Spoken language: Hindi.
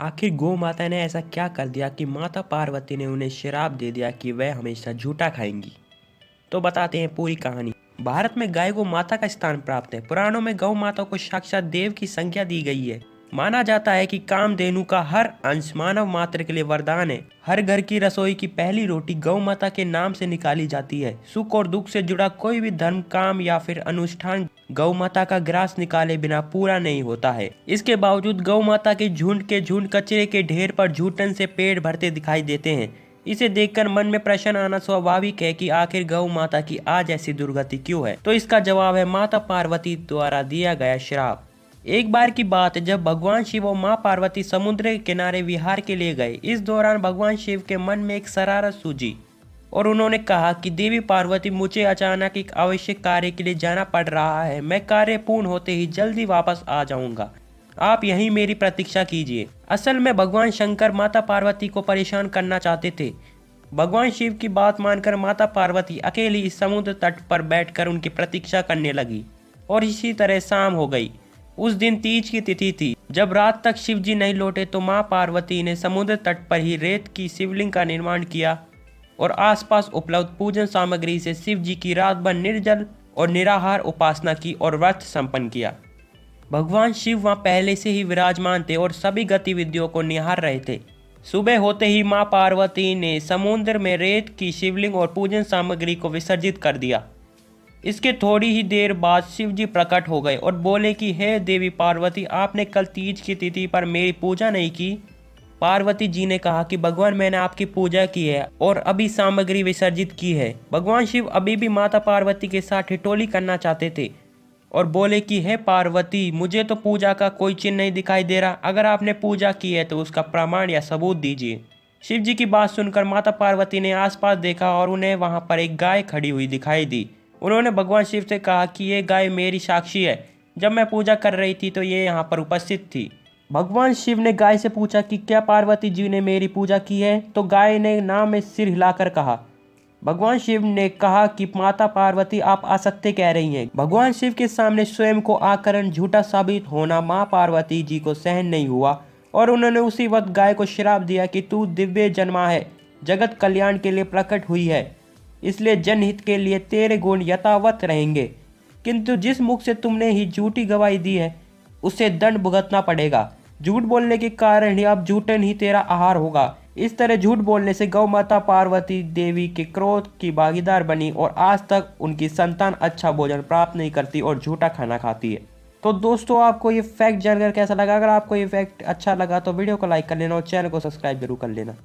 आखिर गौ माता ने ऐसा क्या कर दिया कि माता पार्वती ने उन्हें श्राप दे दिया कि वह हमेशा झूठा खाएंगी। तो बताते हैं पूरी कहानी। भारत में गाय को माता का स्थान प्राप्त है। पुराणों में गौ माता को साक्षात देव की संज्ञा दी गई है। माना जाता है कि कामधेनु का हर अंश मानव मात्र के लिए वरदान है। हर घर की रसोई की पहली रोटी गौ माता के नाम से निकाली जाती है। सुख और दुख से जुड़ा कोई भी धर्म, काम या फिर अनुष्ठान गौ माता का ग्रास निकाले बिना पूरा नहीं होता है। इसके बावजूद गौ माता के झुंड कचरे के ढेर पर झूठन से पेट भरते दिखाई देते हैं। इसे देखकर मन में प्रश्न आना स्वाभाविक है कि आखिर गौ माता की आज ऐसी दुर्गति क्यों है। तो इसका जवाब है माता पार्वती द्वारा दिया गया श्राप। एक बार की बात है जब भगवान शिव और मां पार्वती समुद्र के किनारे विहार के लिए गए। इस दौरान भगवान शिव के मन में एक शरारत सूझी और उन्होंने कहा कि देवी पार्वती, मुझे अचानक एक आवश्यक कार्य के लिए जाना पड़ रहा है। मैं कार्य पूर्ण होते ही जल्दी वापस आ जाऊंगा। आप यहीं मेरी प्रतीक्षा कीजिए। असल में भगवान शंकर माता पार्वती को परेशान करना चाहते थे। भगवान शिव की बात मानकर माता पार्वती अकेली इस समुद्र तट पर बैठकर उनकी प्रतीक्षा करने लगी और इसी तरह शाम हो गई। उस दिन तीज की तिथि थी। जब रात तक शिव जी नहीं लौटे तो मां पार्वती ने समुद्र तट पर ही रेत की शिवलिंग का निर्माण किया और आसपास उपलब्ध पूजन सामग्री से शिव जी की रात भर निर्जल और निराहार उपासना की और व्रत संपन्न किया। भगवान शिव वहां पहले से ही विराजमान थे और सभी गतिविधियों को निहार रहे थे। सुबह होते ही मां पार्वती ने समुद्र में रेत की शिवलिंग और पूजन सामग्री को विसर्जित कर दिया। इसके थोड़ी ही देर बाद शिव जी प्रकट हो गए और बोले कि हे देवी पार्वती, आपने कल तीज की तिथि पर मेरी पूजा नहीं की। पार्वती जी ने कहा कि भगवान, मैंने आपकी पूजा की है और अभी सामग्री विसर्जित की है। भगवान शिव अभी भी माता पार्वती के साथ ठिठोली करना चाहते थे और बोले कि हे पार्वती, मुझे तो पूजा का कोई चिन्ह नहीं दिखाई दे रहा। अगर आपने पूजा की है तो उसका प्रमाण या सबूत दीजिए। शिव जी की बात सुनकर माता पार्वती ने आसपास देखा और उन्हें वहां पर एक गाय खड़ी हुई दिखाई दी। उन्होंने भगवान शिव से कहा कि ये गाय मेरी साक्षी है। जब मैं पूजा कर रही थी तो ये यहाँ पर उपस्थित थी। भगवान शिव ने गाय से पूछा कि क्या पार्वती जी ने मेरी पूजा की है? तो गाय ने ना में सिर हिलाकर कहा। भगवान शिव ने कहा कि माता पार्वती, आप असत्य कह रही हैं। भगवान शिव के सामने स्वयं को आकरण झूठा साबित होना मां पार्वती जी को सहन नहीं हुआ और उन्होंने उसी वक्त गाय को श्राप दिया कि तू दिव्य जन्मा है, जगत कल्याण के लिए प्रकट हुई है, इसलिए जनहित के लिए तेरे गुण यथावत रहेंगे, किंतु जिस मुख से तुमने ही झूठी गवाही दी है उसे दंड भुगतना पड़ेगा। झूठ बोलने के कारण ही अब झूठन ही तेरा आहार होगा। इस तरह झूठ बोलने से गौ माता पार्वती देवी के क्रोध की भागीदार बनी और आज तक उनकी संतान अच्छा भोजन प्राप्त नहीं करती और झूठा खाना खाती है। तो दोस्तों, आपको ये फैक्ट जानकर कैसा लगा? अगर आपको ये फैक्ट अच्छा लगा तो वीडियो को लाइक कर लेना और चैनल को सब्सक्राइब जरूर कर लेना।